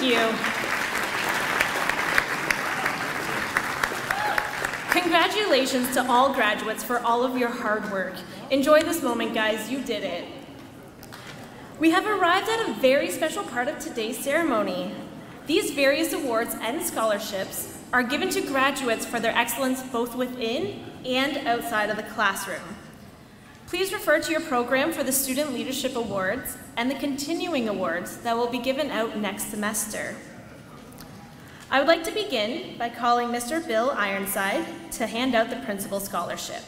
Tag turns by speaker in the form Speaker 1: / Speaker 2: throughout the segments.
Speaker 1: you. Congratulations to all graduates for all of your hard work. Enjoy this moment, guys. You did it. We have arrived at a very special part of today's ceremony. These various awards and scholarships are given to graduates for their excellence both within and outside of the classroom. Please refer to your program for the Student Leadership Awards and the continuing awards that will be given out next semester. I would like to begin by calling Mr. Bill Ironside to hand out the Principal Scholarship.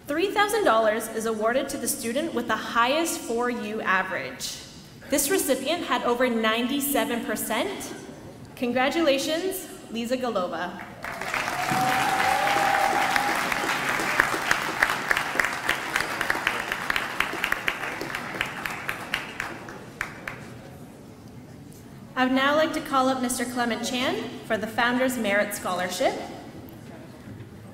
Speaker 1: $3,000 is awarded to the student with the highest 4U average. This recipient had over 97%. Congratulations, Lisa Golova. I would now like to call up Mr. Clement Chan for the Founders Merit Scholarship.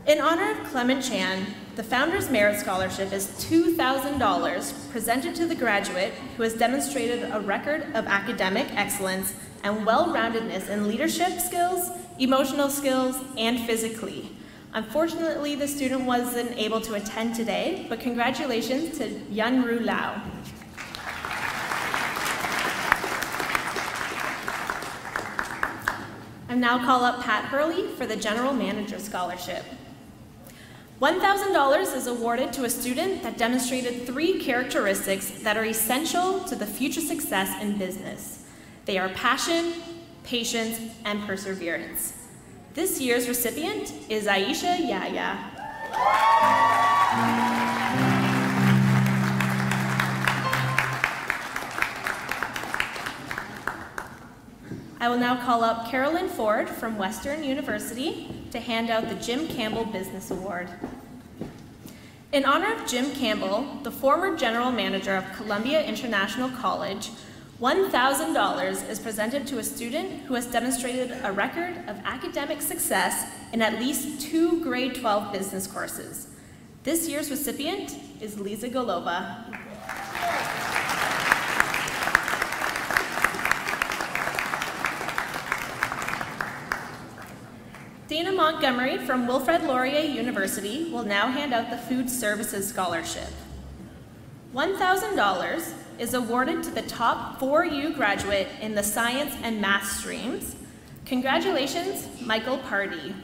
Speaker 1: In honor of Clement Chan, the Founders Merit Scholarship is $2,000 presented to the graduate who has demonstrated a record of academic excellence and well-roundedness in leadership skills, emotional skills, and physically. Unfortunately, the student wasn't able to attend today, but congratulations to Yunru Lau. I now call up Pat Hurley for the General Manager Scholarship. $1,000 is awarded to a student that demonstrated 3 characteristics that are essential to the future success in business. They are passion, patience, and perseverance. This year's recipient is Aisha Yaya. I will now call up Carolyn Ford from Western University to hand out the Jim Campbell Business Award. In honor of Jim Campbell, the former general manager of Columbia International College, $1,000 is presented to a student who has demonstrated a record of academic success in at least 2 grade 12 business courses. This year's recipient is Lisa Golova. Dana Montgomery from Wilfrid Laurier University will now hand out the Food Services Scholarship. $1,000 is awarded to the top 4U graduate in the science and math streams. Congratulations, Michael Pardee.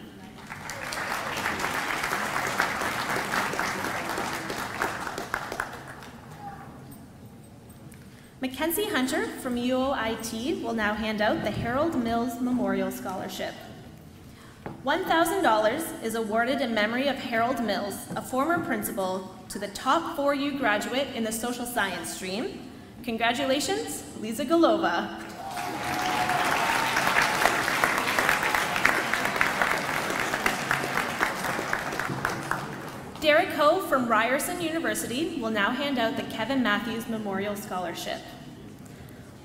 Speaker 1: Mackenzie Hunter from UOIT will now hand out the Harold Mills Memorial Scholarship. $1,000 is awarded in memory of Harold Mills, a former principal, to the top 4U graduate in the social science stream. Congratulations, Lisa Golova. Derek Ho from Ryerson University will now hand out the Kevin Matthews Memorial Scholarship.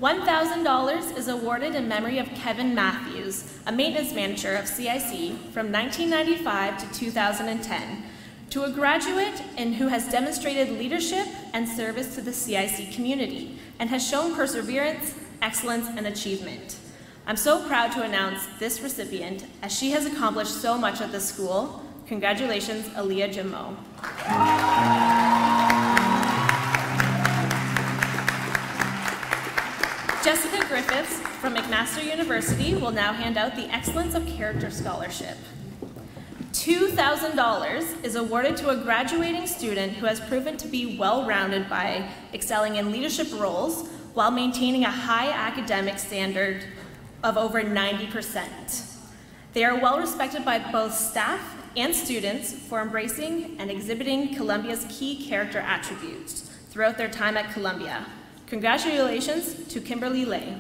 Speaker 1: $1,000 is awarded in memory of Kevin Matthews, a maintenance manager of CIC from 1995 to 2010, to a graduate who has demonstrated leadership and service to the CIC community and has shown perseverance, excellence, and achievement. I'm so proud to announce this recipient as she has accomplished so much at the school. Congratulations, Aaliyah Jamo. Jessica Griffiths from McMaster University will now hand out the Excellence of Character Scholarship. $2,000 is awarded to a graduating student who has proven to be well-rounded by excelling in leadership roles while maintaining a high academic standard of over 90%. They are well respected by both staff and students for embracing and exhibiting Columbia's key character attributes throughout their time at Columbia. Congratulations to Kimberly Lay.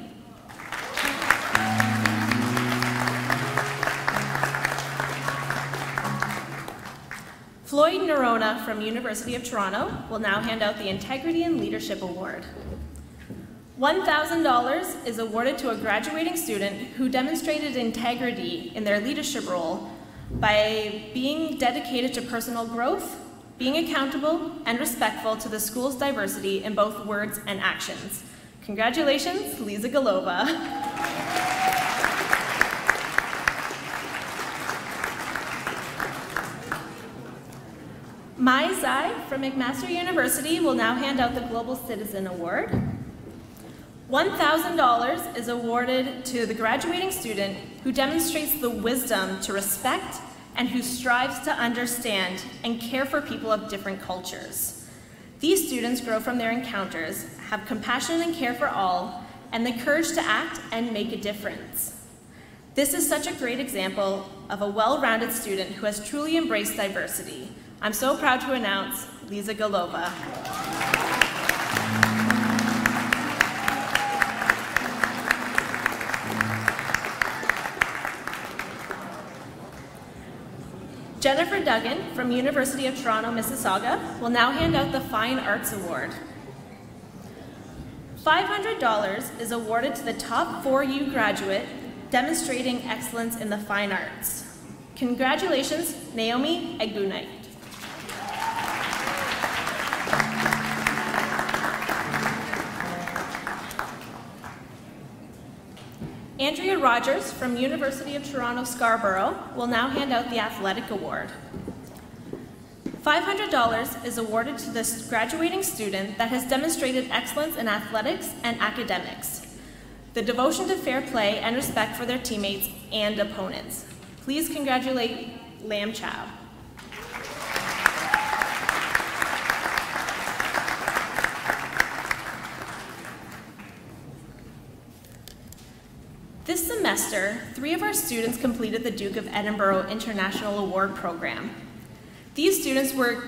Speaker 1: Floyd Nerona from University of Toronto will now hand out the Integrity and Leadership Award. $1,000 is awarded to a graduating student who demonstrated integrity in their leadership role by being dedicated to personal growth, being accountable, and respectful to the school's diversity in both words and actions. Congratulations, Lisa Galova. Mai Zai from McMaster University will now hand out the Global Citizen Award. $1,000 is awarded to the graduating student who demonstrates the wisdom to respect and who strives to understand and care for people of different cultures. These students grow from their encounters, have compassion and care for all, and the courage to act and make a difference. This is such a great example of a well-rounded student who has truly embraced diversity. I'm so proud to announce Lisa Galova. Jennifer Duggan from University of Toronto, Mississauga will now hand out the Fine Arts Award. $500 is awarded to the top 4U graduate demonstrating excellence in the fine arts. Congratulations, Naomi Egunite. Andrea Rogers from University of Toronto, Scarborough will now hand out the Athletic Award. $500 is awarded to this graduating student that has demonstrated excellence in athletics and academics, the devotion to fair play and respect for their teammates and opponents. Please congratulate Lam Chow. This semester, 3 of our students completed the Duke of Edinburgh International Award Program. These students were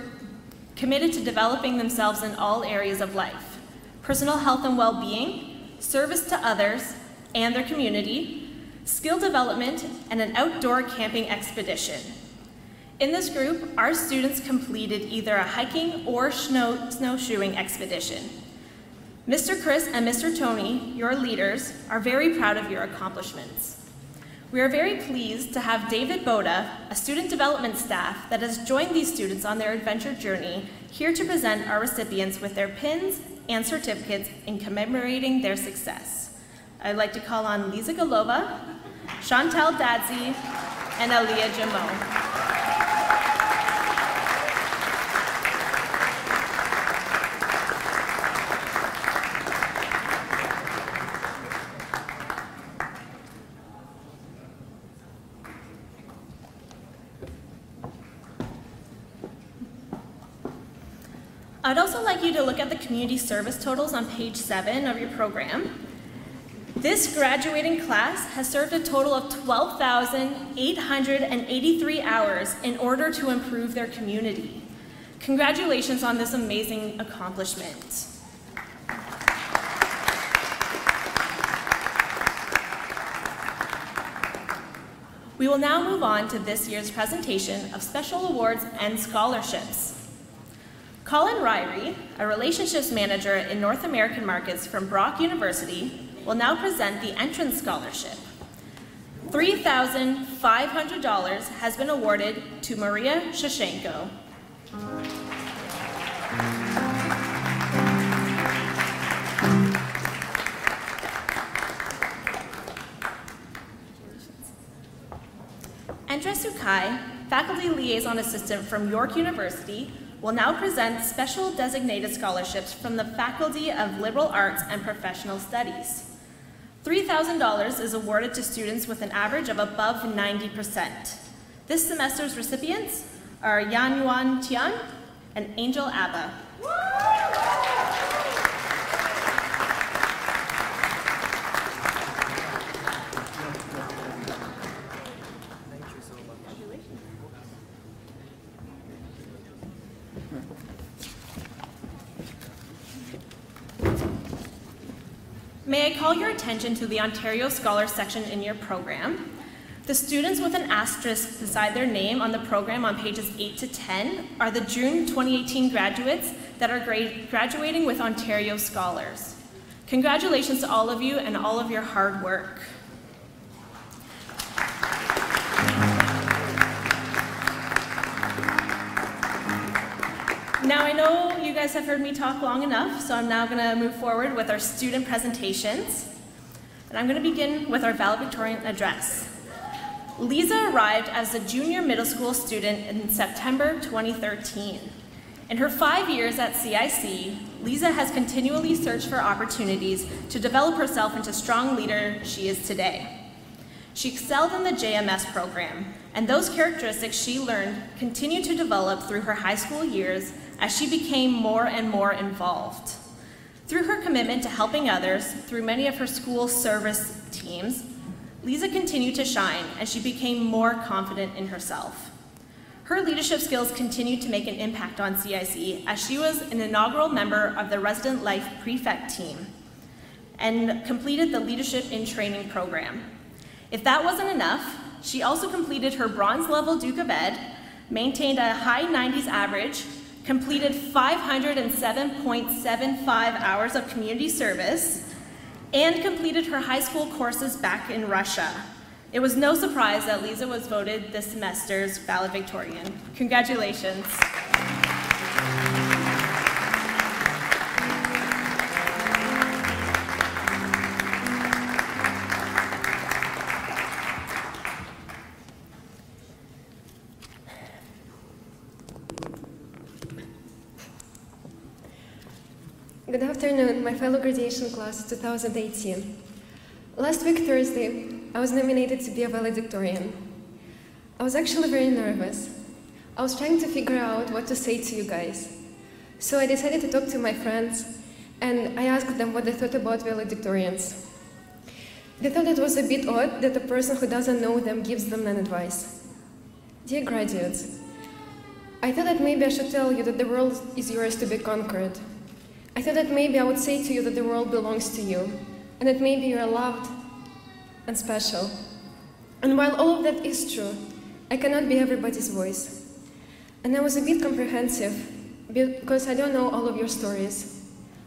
Speaker 1: committed to developing themselves in all areas of life: personal health and well-being, service to others and their community, skill development, and an outdoor camping expedition. In this group, our students completed either a hiking or snowshoeing expedition. Mr. Chris and Mr. Tony, your leaders, are very proud of your accomplishments. We are very pleased to have David Boda, a student development staff that has joined these students on their adventure journey, here to present our recipients with their pins and certificates in commemorating their success. I'd like to call on Lisa Galova, Chantal Dadzi, and Aliyah Jamo. I'd also like you to look at the community service totals on page 7 of your program. This graduating class has served a total of 12,883 hours in order to improve their community. Congratulations on this amazing accomplishment. We will now move on to this year's presentation of special awards and scholarships. Colin Ryrie, a relationships manager in North American markets from Brock University, will now present the entrance scholarship. $3,500 has been awarded to Maria Shashenko. Andres Sukai, faculty liaison assistant from York University, will now present special designated scholarships from the Faculty of Liberal Arts and Professional Studies. $3,000 is awarded to students with an average of above 90%. This semester's recipients are Yan Yuan Tian and Angel Abba. May I call your attention to the Ontario Scholars section in your program. The students with an asterisk beside their name on the program on pages 8 to 10 are the June 2018 graduates that are graduating with Ontario Scholars. Congratulations to all of you and all of your hard work. Now I know you guys guys have heard me talk long enough, so I'm now going to move forward with our student presentations. And I'm going to begin with our valedictorian address. Lisa arrived as a junior middle school student in September 2013. In her 5 years at CIC, Lisa has continually searched for opportunities to develop herself into strong leader she is today. She excelled in the JMS program, and those characteristics she learned continued to develop through her high school years as she became more and more involved. Through her commitment to helping others through many of her school service teams, Lisa continued to shine as she became more confident in herself. Her leadership skills continued to make an impact on CIC as she was an inaugural member of the Resident Life Prefect team and completed the Leadership in Training program. If that wasn't enough, she also completed her bronze level Duke of Ed, maintained a high 90s average, completed 507.75 hours of community service, and completed her high school courses back in Russia. It was no surprise that Lisa was voted this semester's valedictorian. Congratulations.
Speaker 2: Good afternoon, my fellow graduation class 2018. Last week, Thursday, I was nominated to be a valedictorian. I was actually very nervous. I was trying to figure out what to say to you guys. So I decided to talk to my friends, and I asked them what they thought about valedictorians. They thought it was a bit odd that a person who doesn't know them gives them an advice. Dear graduates, I thought that maybe I should tell you that the world is yours to be conquered. I thought that maybe I would say to you that the world belongs to you, and that maybe you are loved and special. And while all of that is true, I cannot be everybody's voice. And I was a bit comprehensive, because I don't know all of your stories,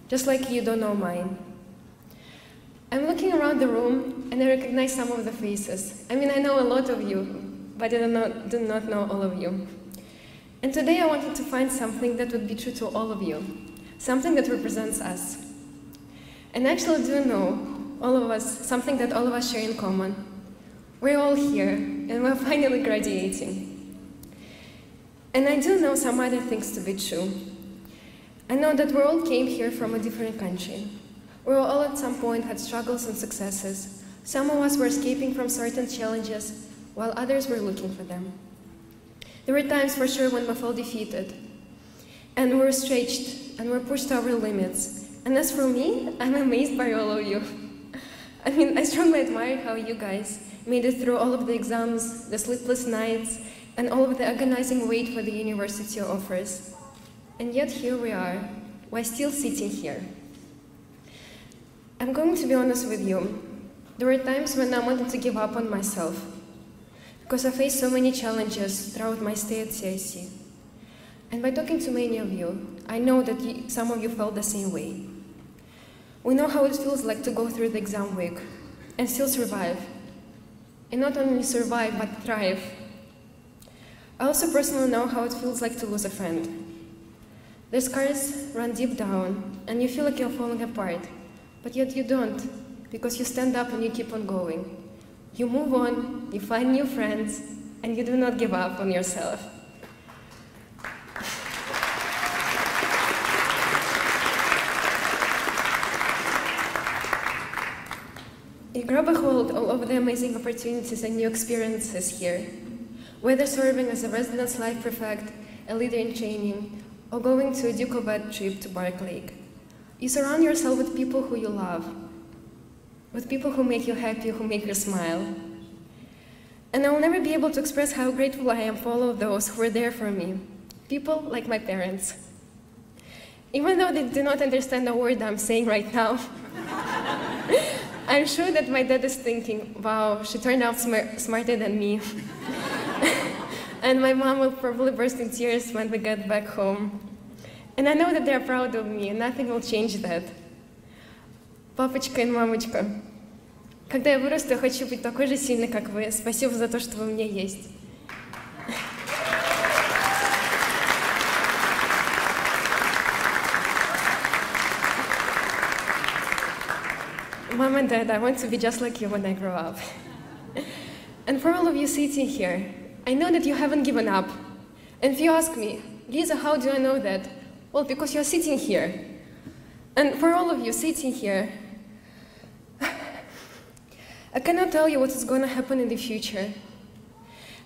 Speaker 2: just like you don't know mine. I'm looking around the room, and I recognize some of the faces. I mean, I know a lot of you, but I do not know all of you. And today I wanted to find something that would be true to all of you. Something that represents us. And I actually do know, all of us, something that all of us share in common. We're all here, and we're finally graduating. And I do know some other things to be true. I know that we all came here from a different country. We all at some point had struggles and successes. Some of us were escaping from certain challenges, while others were looking for them. There were times for sure when we felt defeated, and we were stretched, and we're pushed to our limits. And as for me, I'm amazed by all of you. I mean, I strongly admire how you guys made it through all of the exams, the sleepless nights, and all of the agonizing wait for the university offers. And yet here we are, we're still sitting here. I'm going to be honest with you. There were times when I wanted to give up on myself, because I faced so many challenges throughout my stay at CIC. And by talking to many of you, I know that some of you felt the same way. We know how it feels like to go through the exam week and still survive. And not only survive, but thrive. I also personally know how it feels like to lose a friend. The scars run deep down, and you feel like you're falling apart, but yet you don't, because you stand up and you keep on going. You move on, you find new friends, and you do not give up on yourself. You grab a hold of the amazing opportunities and new experiences here, whether serving as a residence life prefect, a leader in training, or going to a Duke of Ed trip to Bark Lake. You surround yourself with people who you love, with people who make you happy, who make you smile. And I will never be able to express how grateful I am for all of those who were there for me, people like my parents. Even though they do not understand a word I'm saying right now, I'm sure that my dad is thinking, wow, she turned out smarter than me. And my mom will probably burst in tears when we get back home. And I know that they're proud of me, and nothing will change that. Папочка и мамочка, когда я вырасту, я хочу быть такой же сильной, как вы. Спасибо за то, что вы у меня есть. and Dad, I want to be just like you when I grow up. And for all of you sitting here, I know that you haven't given up. And if you ask me, Lisa, how do I know that? Well, because you're sitting here. And for all of you sitting here, I cannot tell you what is going to happen in the future.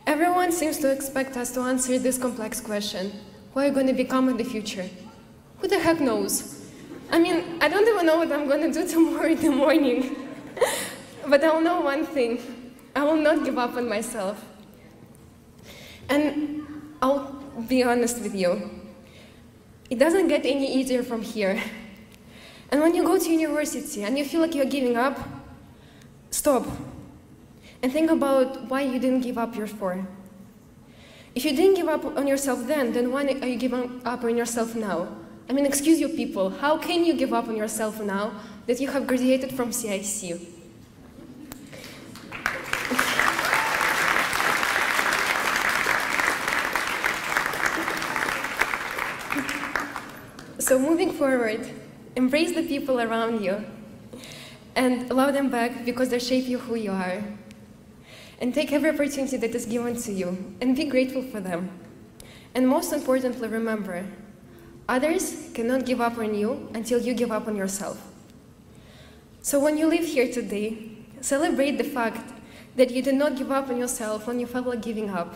Speaker 2: Everyone seems to expect us to answer this complex question. Who are you going to become in the future? Who the heck knows? I mean, I don't even know what I'm going to do tomorrow in the morning. But I'll know one thing. I will not give up on myself. And I'll be honest with you. It doesn't get any easier from here. And when you go to university and you feel like you're giving up, stop. And think about why you didn't give up before. If you didn't give up on yourself then why are you giving up on yourself now? I mean, excuse you people, how can you give up on yourself now that you have graduated from CIC? So moving forward, embrace the people around you and love them back because they shape you who you are. And take every opportunity that is given to you and be grateful for them. And most importantly, remember, others cannot give up on you until you give up on yourself. So when you leave here today, celebrate the fact that you did not give up on yourself when you felt like giving up.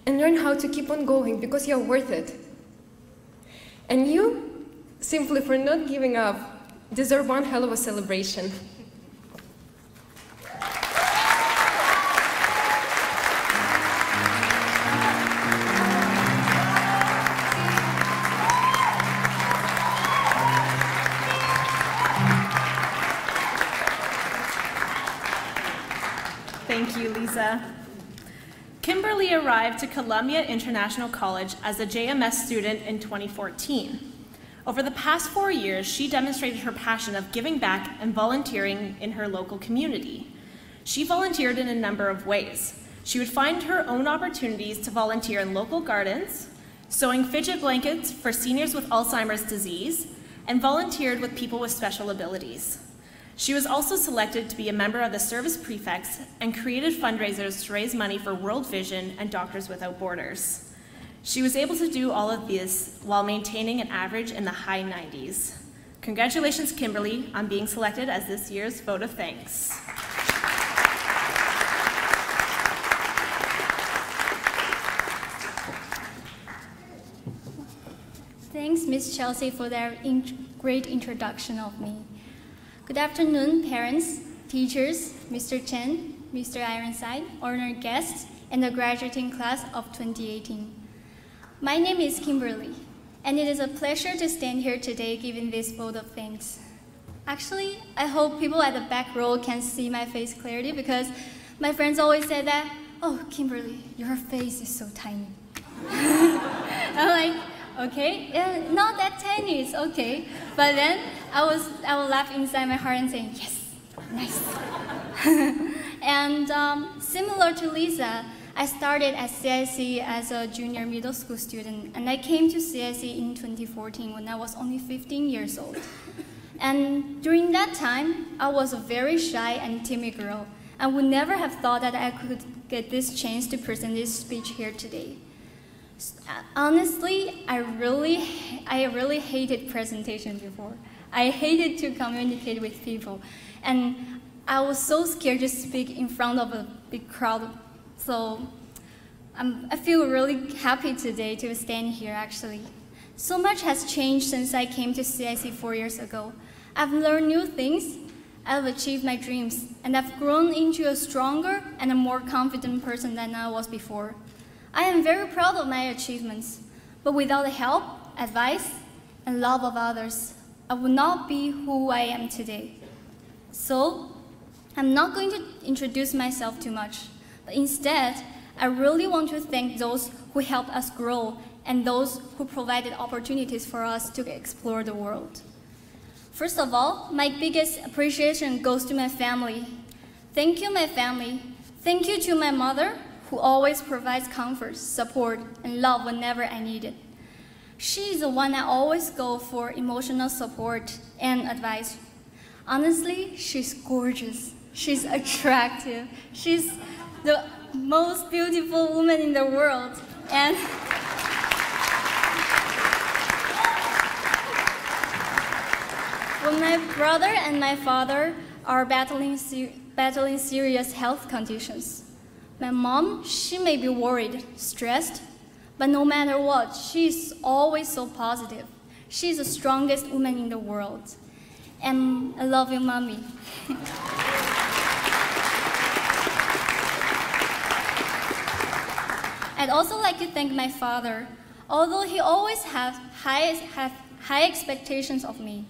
Speaker 2: And learn how to keep on going because you're worth it. And you, simply for not giving up, deserve one hell of a celebration.
Speaker 1: Thank you, Lisa. Kimberly arrived to Columbia International College as a JMS student in 2014. Over the past 4 years, she demonstrated her passion of giving back and volunteering in her local community. She volunteered in a number of ways. She would find her own opportunities to volunteer in local gardens, sewing fidget blankets for seniors with Alzheimer's disease, and volunteered with people with special abilities. She was also selected to be a member of the Service Prefects and created fundraisers to raise money for World Vision and Doctors Without Borders. She was able to do all of this while maintaining an average in the high 90s. Congratulations, Kimberly, on being selected as this year's vote of thanks.
Speaker 3: Thanks, Ms. Chelsea, for that great introduction of me. Good afternoon, parents, teachers, Mr. Chen, Mr. Ironside, honored guests, and the graduating class of 2018. My name is Kimberly, and it is a pleasure to stand here today giving this vote of thanks. Actually, I hope people at the back row can see my face clearly because my friends always say that, oh, Kimberly, your face is so tiny. I'm like, okay, not that tiny, it's okay. But then I will laugh inside my heart and say, yes, nice. And similar to Lisa, I started at CIC as a junior middle school student, and I came to CIC in 2014 when I was only 15 years old. And during that time, I was a very shy and timid girl. I would never have thought that I could get this chance to present this speech here today. Honestly, I really hated presentations before. I hated to communicate with people, and I was so scared to speak in front of a big crowd. So I feel really happy today to stand here, actually. So much has changed since I came to CIC 4 years ago. I've learned new things, I've achieved my dreams, and I've grown into a stronger and a more confident person than I was before. I am very proud of my achievements, but without the help, advice, and love of others, I would not be who I am today. So, I'm not going to introduce myself too much, but instead, I really want to thank those who helped us grow and those who provided opportunities for us to explore the world. First of all, my biggest appreciation goes to my family. Thank you, my family. Thank you to my mother, who always provides comfort, support, and love whenever I need it. She is the one I always go for emotional support and advice. Honestly, she's gorgeous. She's attractive. She's the most beautiful woman in the world. And when my brother and my father are battling serious health conditions, my mom, she may be worried, stressed, but no matter what, she's always so positive. She's the strongest woman in the world. And I love you, Mommy. I'd also like to thank my father. Although he always has high expectations of me,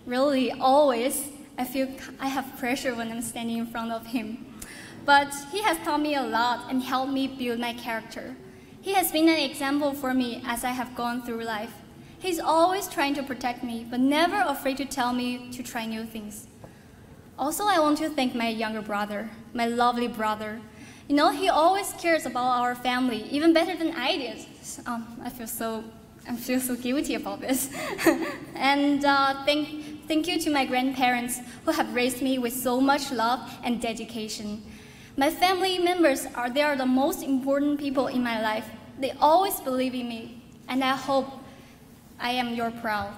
Speaker 3: really, always, I feel I have pressure when I'm standing in front of him. But he has taught me a lot and helped me build my character. He has been an example for me as I have gone through life. He's always trying to protect me, but never afraid to tell me to try new things. Also, I want to thank my younger brother, my lovely brother. You know, he always cares about our family, even better than I did. I feel so guilty about this. And thank you to my grandparents who have raised me with so much love and dedication. My family members are the most important people in my life. They always believe in me, and I hope I am your proud.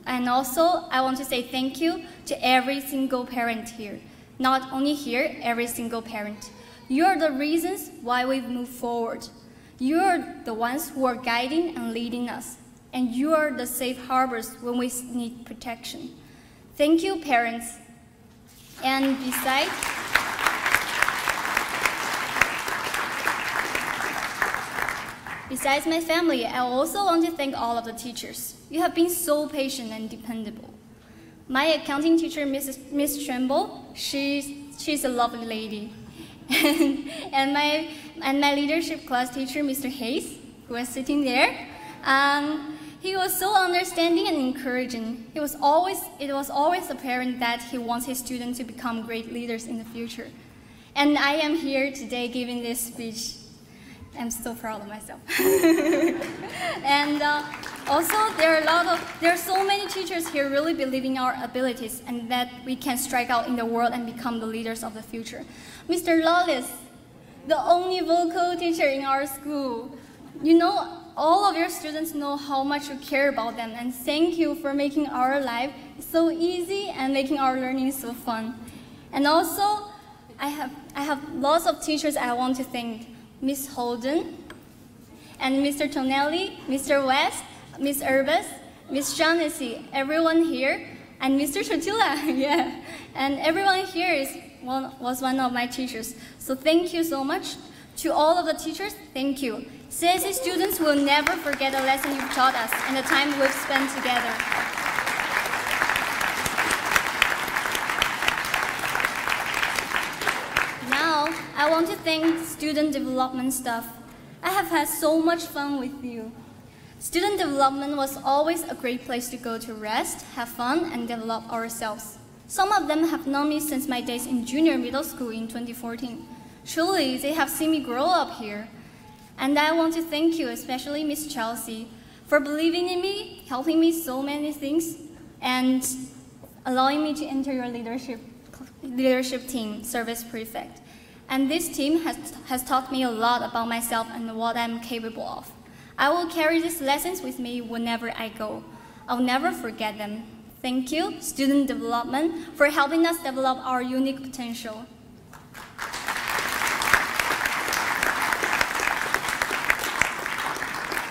Speaker 3: And also, I want to say thank you to every single parent here. Not only here, every single parent. You're the reasons why we've moved forward. You're the ones who are guiding and leading us. And you are the safe harbors when we need protection. Thank you, parents. And besides my family, I also want to thank all of the teachers. You have been so patient and dependable. My accounting teacher, Miss Tremble, she's a lovely lady. and my leadership class teacher, Mr. Hayes, who was sitting there, he was so understanding and encouraging. It was always apparent that he wants his students to become great leaders in the future. And I am here today giving this speech. I'm so proud of myself. And also, there are so many teachers here really believing our abilities and that we can strike out in the world and become the leaders of the future. Mr. Lawless, the only vocal teacher in our school. You know, all of your students know how much you care about them, and thank you for making our life so easy and making our learning so fun. And also, I have lots of teachers I want to thank. Miss Holden, and Mr. Tonelli, Mr. West, Miss Urbas, Miss Shaughnessy, everyone here, and Mr. Chotila, yeah. And everyone here was one of my teachers. So thank you so much. To all of the teachers, thank you. CIC students will never forget the lesson you've taught us and the time we've spent together. I want to thank student development staff. I have had so much fun with you. Student development was always a great place to go to rest, have fun, and develop ourselves. Some of them have known me since my days in junior middle school in 2014. Truly, they have seen me grow up here. And I want to thank you, especially Miss Chelsea, for believing in me, helping me so many things, and allowing me to enter your leadership team, Service Prefect. And this team has taught me a lot about myself and what I'm capable of. I will carry these lessons with me wherever I go. I'll never forget them. Thank you, Student Development, for helping us develop our unique potential.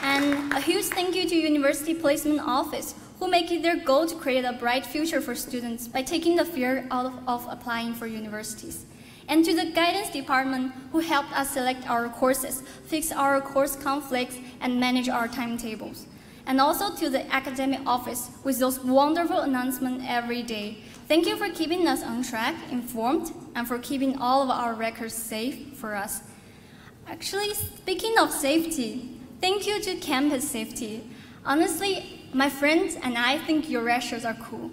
Speaker 3: And a huge thank you to University Placement Office, who make it their goal to create a bright future for students by taking the fear out of applying for universities. And to the guidance department, who helped us select our courses, fix our course conflicts, and manage our timetables. And also to the academic office, with those wonderful announcements every day. Thank you for keeping us on track, informed, and for keeping all of our records safe for us. Actually, speaking of safety, thank you to campus safety. Honestly, my friends and I think your ratios are cool.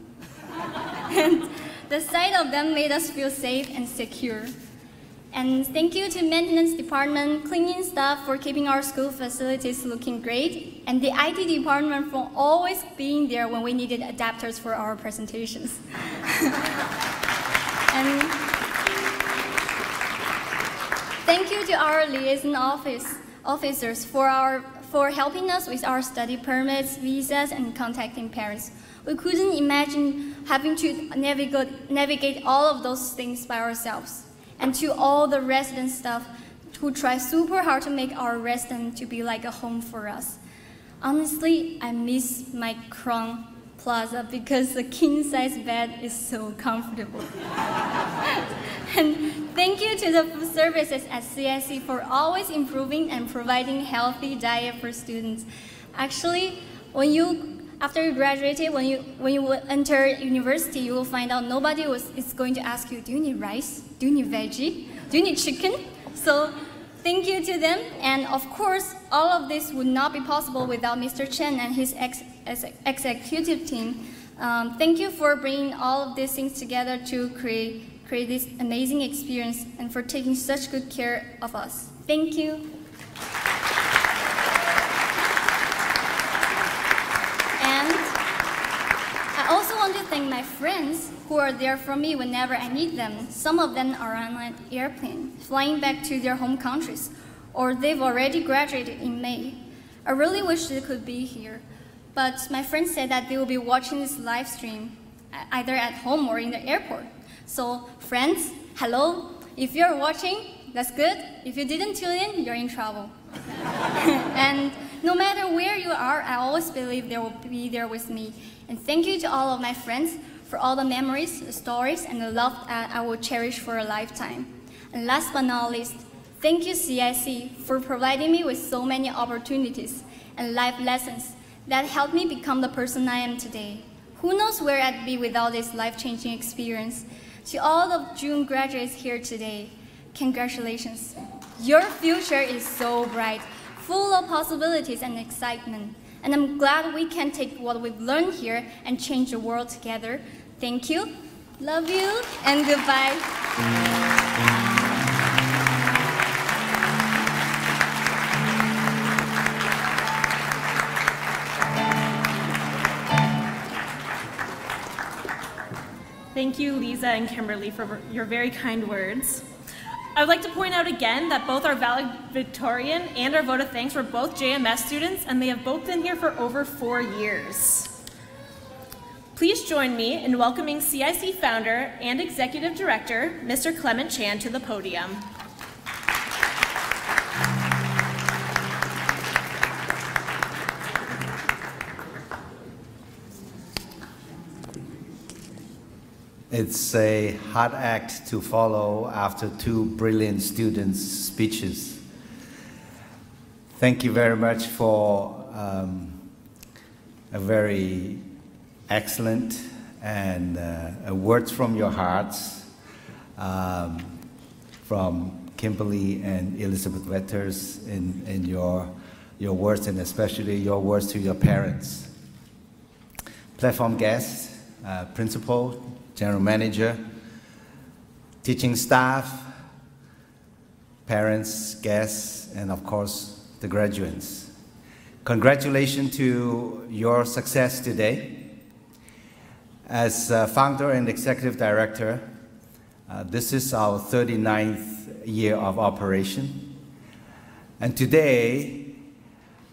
Speaker 3: And the sight of them made us feel safe and secure. And thank you to maintenance department, cleaning staff for keeping our school facilities looking great, and the IT department for always being there when we needed adapters for our presentations. And thank you to our liaison officers for helping us with our study permits, visas, and contacting parents. We couldn't imagine having to navigate all of those things by ourselves. And to all the resident staff who try super hard to make our residence to be like a home for us. Honestly, I miss my Crown Plaza because the king-size bed is so comfortable. And thank you to the food services at CIC for always improving and providing healthy diet for students. Actually, after you graduated, when you enter university, you will find out nobody is going to ask you, do you need rice? Do you need veggie? Do you need chicken? So thank you to them. And of course, all of this would not be possible without Mr. Chen and his executive team. Thank you for bringing all of these things together to create this amazing experience and for taking such good care of us. Thank you. I also want to thank my friends who are there for me whenever I need them. Some of them are on an airplane, flying back to their home countries, or they've already graduated in May. I really wish they could be here, but my friends said that they will be watching this live stream, either at home or in the airport. So friends, hello. If you're watching, that's good. If you didn't tune in, you're in trouble. And no matter where you are, I always believe they will be there with me. And thank you to all of my friends for all the memories, the stories, and the love that I will cherish for a lifetime. And last but not least, thank you CIC for providing me with so many opportunities and life lessons that helped me become the person I am today. Who knows where I'd be without this life-changing experience? To all the June graduates here today, congratulations. Your future is so bright, full of possibilities and excitement. And I'm glad we can take what we've learned here and change the world together. Thank you, love you, and goodbye.
Speaker 1: Thank you, Lisa and Kimberly, for your very kind words. I would like to point out again that both our Valedictorian and our vote of thanks were both JMS students, and they have both been here for over 4 years. Please join me in welcoming CIC founder and executive director, Mr. Clement Chan, to the podium.
Speaker 4: It's a hard act to follow after 2 brilliant students' speeches. Thank you very much for a very excellent and words from your hearts from Kimberly and Elizabeth Wetters in your words, and especially your words to your parents. Platform guests, principal, general manager, teaching staff, parents, guests, and of course, the graduates. Congratulations to your success today. As founder and executive director, this is our 39th year of operation. And today,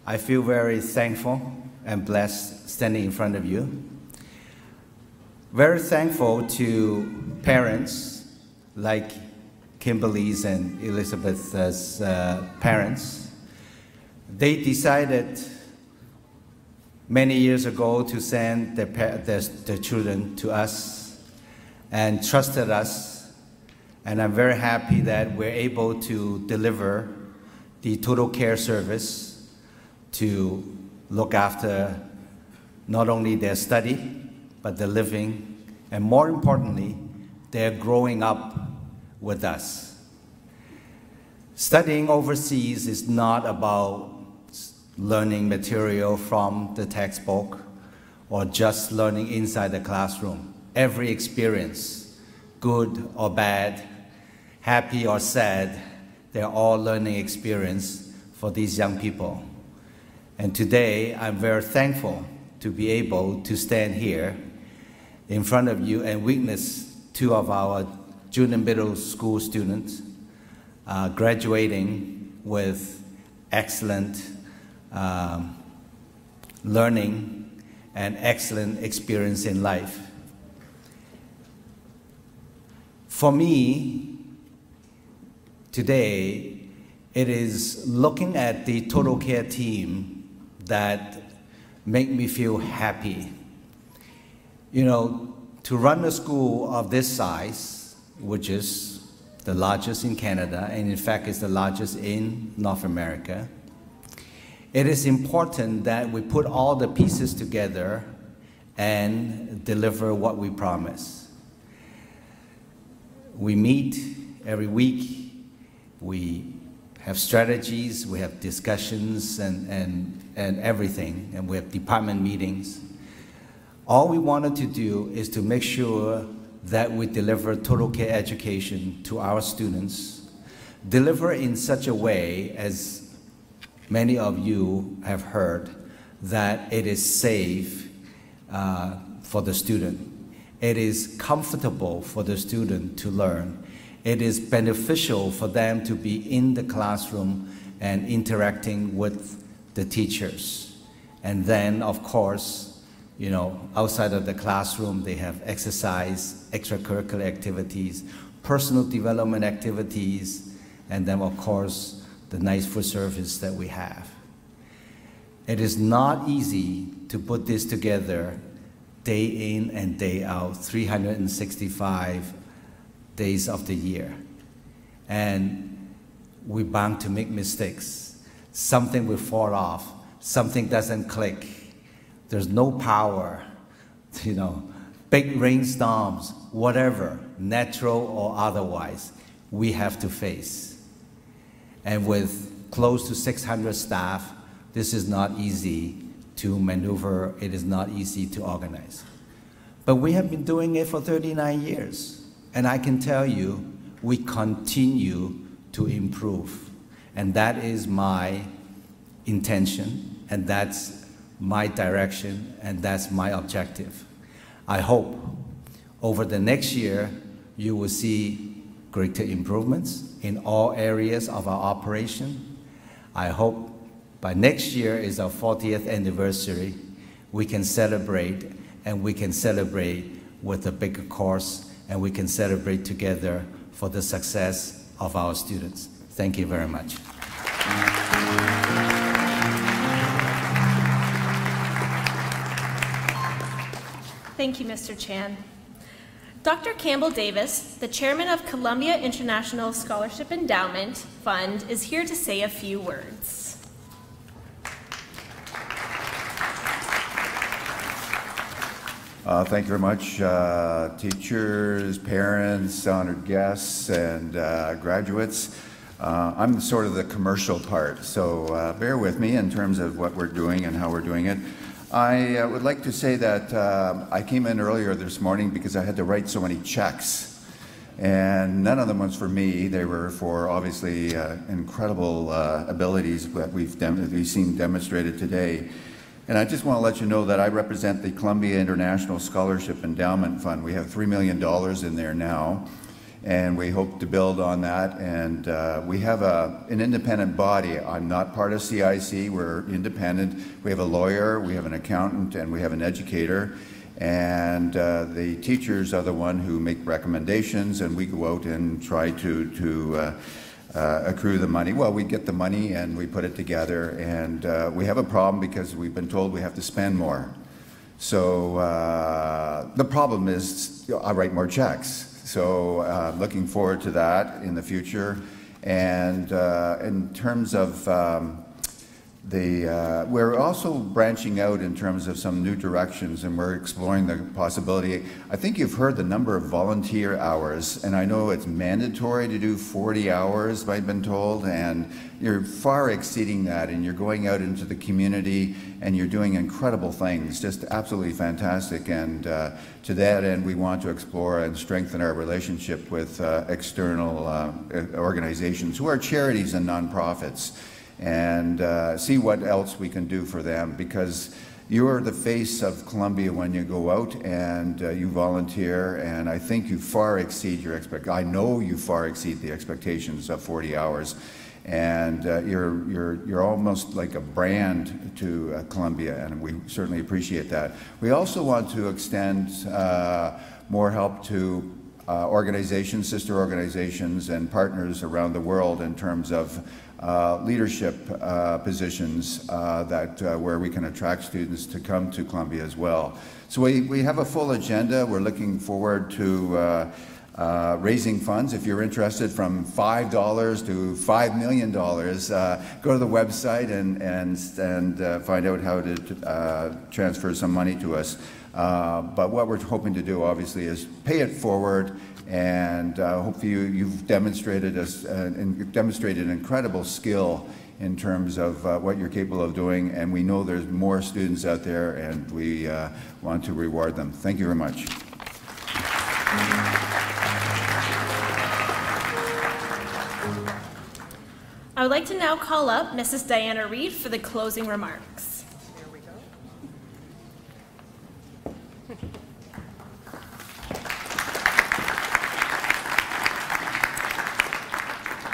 Speaker 4: I feel very thankful and blessed standing in front of you. Very thankful to parents like Kimberly's and Elizabeth's parents. They decided many years ago to send their children to us and trusted us. And I'm very happy that we're able to deliver the total care service to look after not only their study, but they're living, and more importantly, they're growing up with us. Studying overseas is not about learning material from the textbook or just learning inside the classroom. Every experience, good or bad, happy or sad, they're all learning experience for these young people. And today, I'm very thankful to be able to stand here in front of you and witness two of our junior middle school students graduating with excellent learning and excellent experience in life. For me, today, it is looking at the total care team that make me feel happy. You know, to run a school of this size, which is the largest in Canada, and in fact is the largest in North America, it is important that we put all the pieces together and deliver what we promise. We meet every week, we have strategies, we have discussions and everything, and we have department meetings. All we wanted to do is to make sure that we deliver total care education to our students, deliver in such a way, as many of you have heard, that it is safe for the student. It is comfortable for the student to learn. It is beneficial for them to be in the classroom and interacting with the teachers. And then, of course, you know, outside of the classroom, they have exercise, extracurricular activities, personal development activities, and then, of course, the nice food service that we have. It is not easy to put this together day in and day out, 365 days of the year. And we're bound to make mistakes. Something will fall off, something doesn't click. There's no power, you know, big rainstorms, whatever, natural or otherwise, we have to face. And with close to 600 staff, this is not easy to maneuver, it is not easy to organize. But we have been doing it for 39 years. And I can tell you, we continue to improve. And that is my intention, and that's my direction, and that's my objective. I hope over the next year, you will see greater improvements in all areas of our operation. I hope by next year is our 40th anniversary, we can celebrate, and we can celebrate with a bigger course, and we can celebrate together for the success of our students. Thank you very much.
Speaker 1: Thank you, Mr. Chan. Dr. Campbell Davis, the chairman of Columbia International Scholarship Endowment Fund, is here to say a few words.
Speaker 5: Thank you very much, teachers, parents, honored guests, and graduates. I'm sort of the commercial part, so bear with me in terms of what we're doing and how we're doing it. I would like to say that I came in earlier this morning because I had to write so many checks, and none of them was for me. They were for obviously incredible abilities that we've seen demonstrated today. And I just want to let you know that I represent the Columbia International Scholarship Endowment Fund. We have $3 million in there now, and we hope to build on that. And we have an independent body. I'm not part of CIC. We're independent. We have a lawyer, we have an accountant, and we have an educator. And the teachers are the one who make recommendations, and we go out and try to accrue the money. Well, we get the money and we put it together, and we have a problem because we've been told we have to spend more. So the problem is I write more checks. So looking forward to that in the future. And in terms of We're also branching out in terms of some new directions, and we're exploring the possibility. I think you've heard the number of volunteer hours, and I know it's mandatory to do 40 hours, I've been told, and you're far exceeding that, and you're going out into the community and you're doing incredible things, just absolutely fantastic. And to that end, we want to explore and strengthen our relationship with external organizations who are charities and nonprofits, and see what else we can do for them, because you're the face of Columbia when you go out and you volunteer, and I think you far exceed your I know you far exceed the expectations of 40 hours, and you're almost like a brand to Columbia, and we certainly appreciate that. We also want to extend more help to organizations, sister organizations, and partners around the world in terms of leadership positions where we can attract students to come to Columbia as well. So we have a full agenda. We're looking forward to raising funds. If you're interested, from $5 to $5 million, go to the website and find out how to transfer some money to us. But what we're hoping to do, obviously, is pay it forward, and hopefully you've demonstrated incredible skill in terms of what you're capable of doing, and we know there's more students out there, and we want to reward them. Thank you very much.
Speaker 1: I would like to now call up Mrs. Diana Reed for the closing remarks.
Speaker 6: Here we go.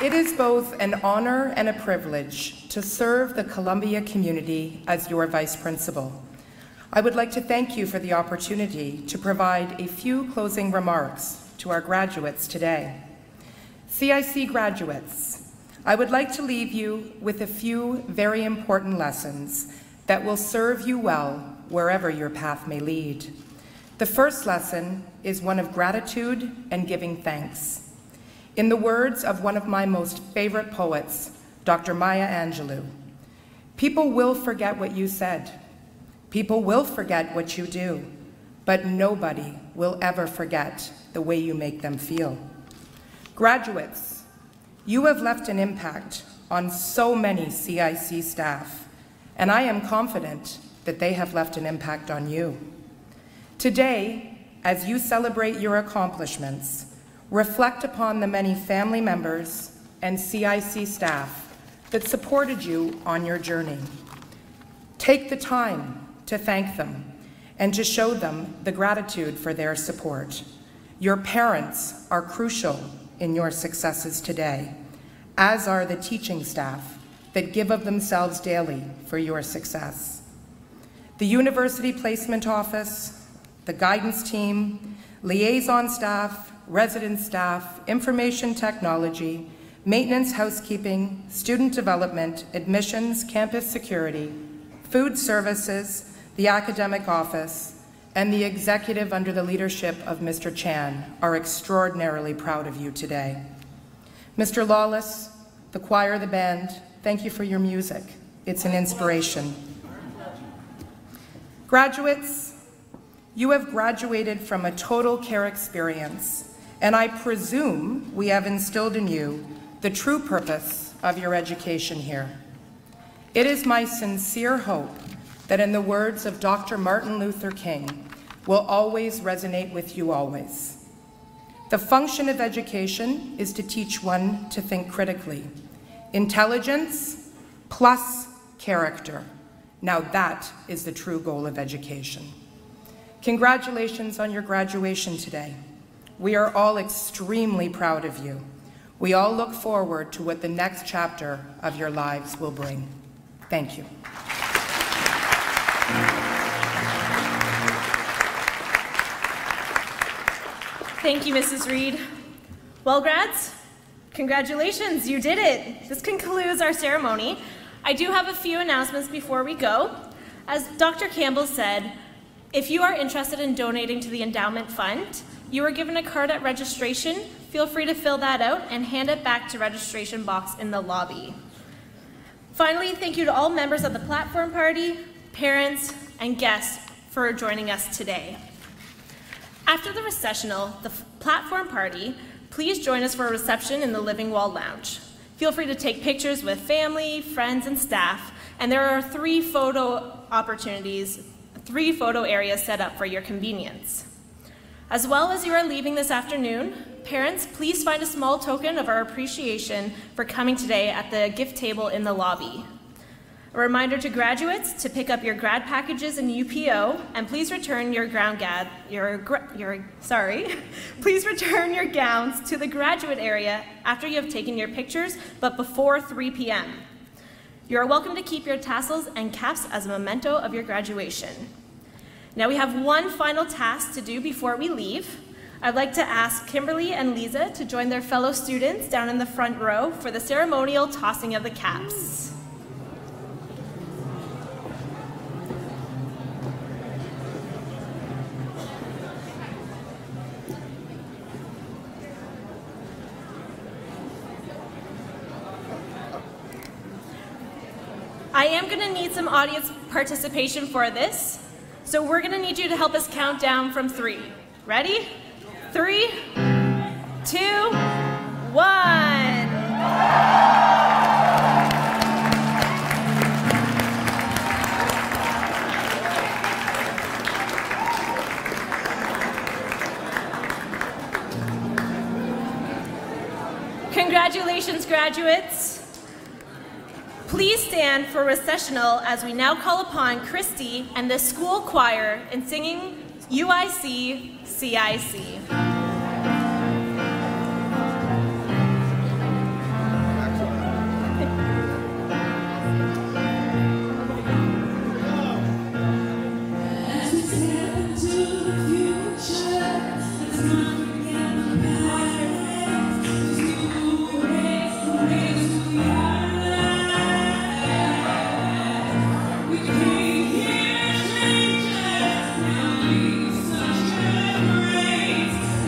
Speaker 6: It is both an honor and a privilege to serve the Columbia community as your Vice Principal. I would like to thank you for the opportunity to provide a few closing remarks to our graduates today. CIC graduates, I would like to leave you with a few very important lessons that will serve you well wherever your path may lead. The first lesson is one of gratitude and giving thanks. In the words of one of my most favorite poets, Dr. Maya Angelou, people will forget what you said. People will forget what you do, but nobody will ever forget the way you make them feel. Graduates, you have left an impact on so many CIC staff, and I am confident that they have left an impact on you. Today, as you celebrate your accomplishments, reflect upon the many family members and CIC staff that supported you on your journey. Take the time to thank them and to show them the gratitude for their support. Your parents are crucial in your successes today, as are the teaching staff that give of themselves daily for your success. The University Placement Office, the guidance team, liaison staff, resident staff, information technology, maintenance, housekeeping, student development, admissions, campus security, food services, the academic office, and the executive under the leadership of Mr. Chan are extraordinarily proud of you today. Mr. Lawless, the choir, the band, thank you for your music. It's an inspiration. Graduates, you have graduated from a total care experience, and I presume we have instilled in you the true purpose of your education here. It is my sincere hope that, in the words of Dr. Martin Luther King, will always resonate with you always. The function of education is to teach one to think critically. Intelligence plus character. Now that is the true goal of education. Congratulations on your graduation today. We are all extremely proud of you. We all look forward to what the next chapter of your lives will bring. Thank you.
Speaker 1: Thank you, Mrs. Reed. Well, grads, congratulations, you did it. This concludes our ceremony. I do have a few announcements before we go. As Dr. Campbell said, if you are interested in donating to the Endowment Fund, you were given a card at registration. Feel free to fill that out and hand it back to registration box in the lobby. Finally, thank you to all members of the platform party, parents, and guests for joining us today. After the recessional, the platform party, please join us for a reception in the Living Wall Lounge. Feel free to take pictures with family, friends, and staff, and there are 3 photo opportunities, 3 photo areas set up for your convenience. As well as you are leaving this afternoon, parents, please find a small token of our appreciation for coming today at the gift table in the lobby. A reminder to graduates to pick up your grad packages in UPO, and please return please return your gowns to the graduate area after you have taken your pictures, but before 3 p.m. You are welcome to keep your tassels and caps as a memento of your graduation. Now we have one final task to do before we leave. I'd like to ask Kimberly and Lisa to join their fellow students down in the front row for the ceremonial tossing of the caps. I am going to need some audience participation for this, so we're going to need you to help us count down from 3. Ready? 3, 2, 1. Congratulations, graduates. Please stand for recessional as we now call upon Christy and the school choir in singing UIC CIC.
Speaker 7: Such a grace.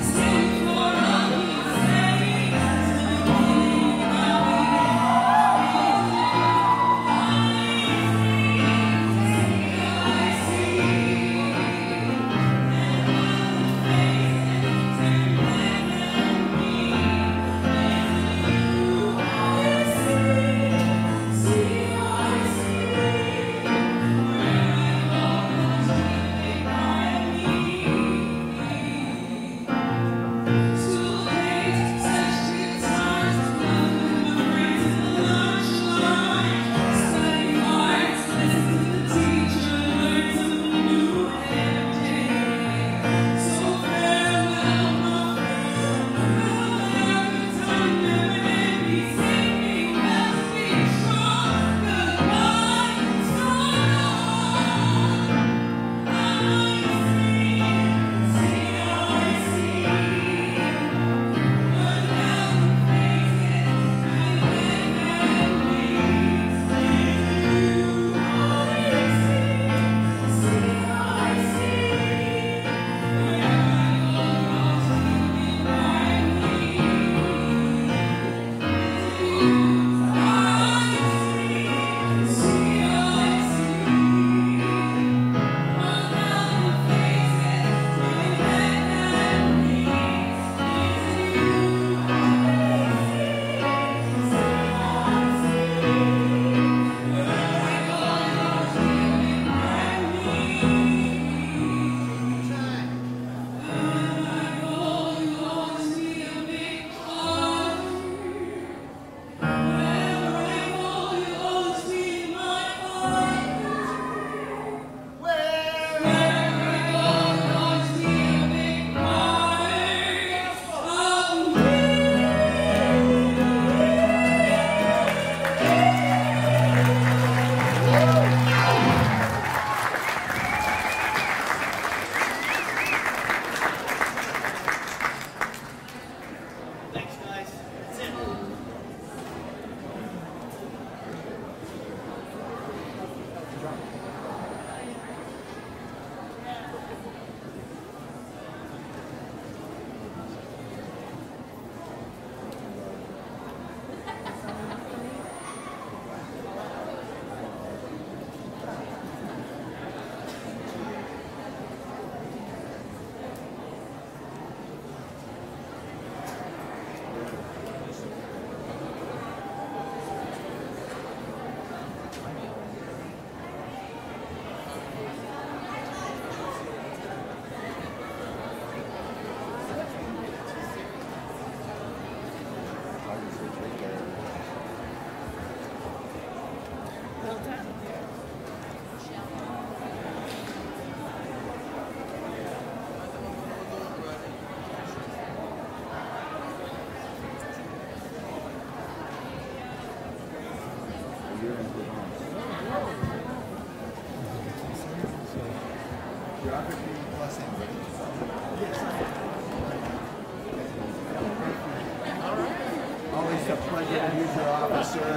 Speaker 7: Always a pleasure to meet your officer.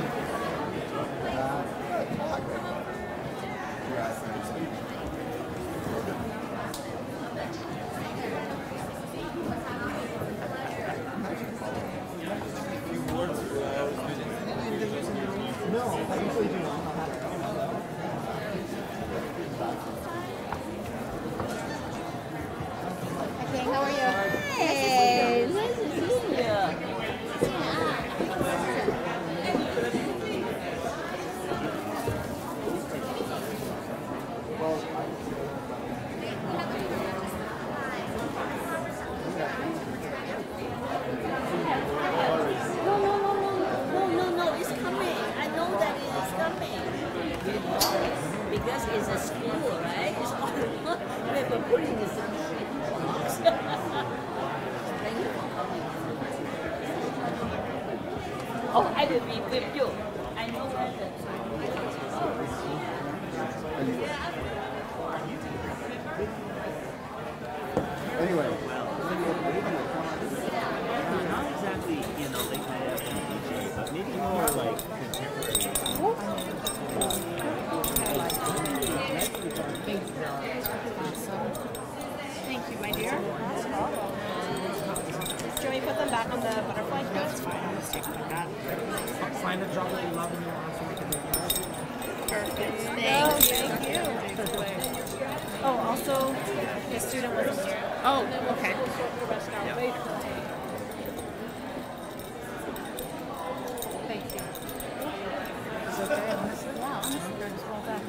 Speaker 8: Okay, how are you? Hey, nice to see you.
Speaker 9: No, it's coming. I know that it is coming. Because it's a school, right? It's all we have a putting this in the box. Thank you for coming. Oh, I will be with you. I know where the
Speaker 7: Anyway.
Speaker 10: Not exactly, late night DJ, but maybe more like
Speaker 1: Thank you, my dear. Can we put them back on the butterfly coat? That's fine. I'll just take them like that.
Speaker 11: Find a job that you love and you want so we can do it.
Speaker 1: Perfect. Thank you. Oh, also, the student wasn't here.
Speaker 11: Oh, okay.
Speaker 1: Thank you.
Speaker 11: It's okay, honestly.
Speaker 1: Yeah, honestly, they're just well done.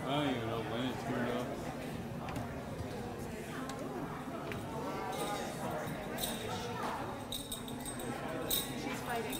Speaker 12: I don't even know when it's turned off.
Speaker 1: She's fighting.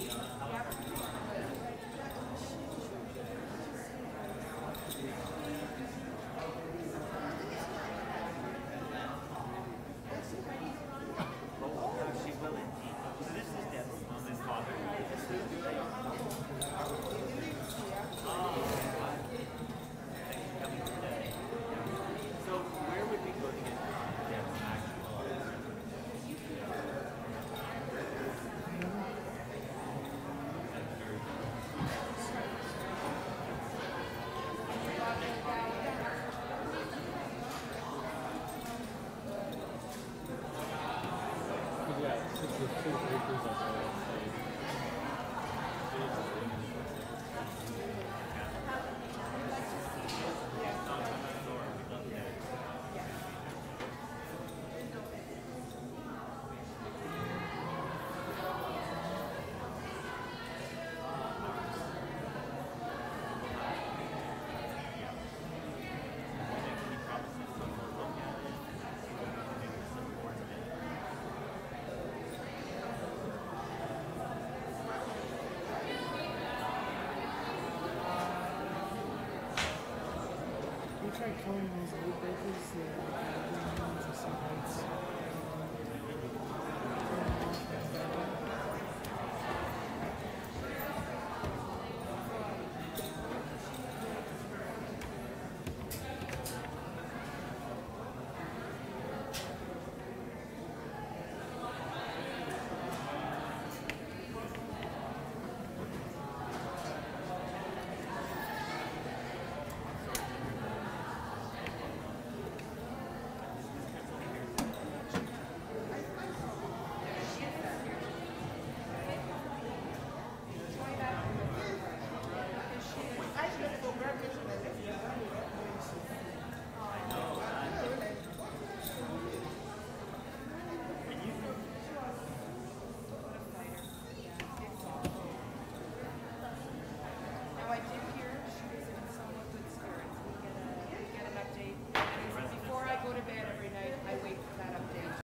Speaker 11: We tried killing those old bakers, the some heights.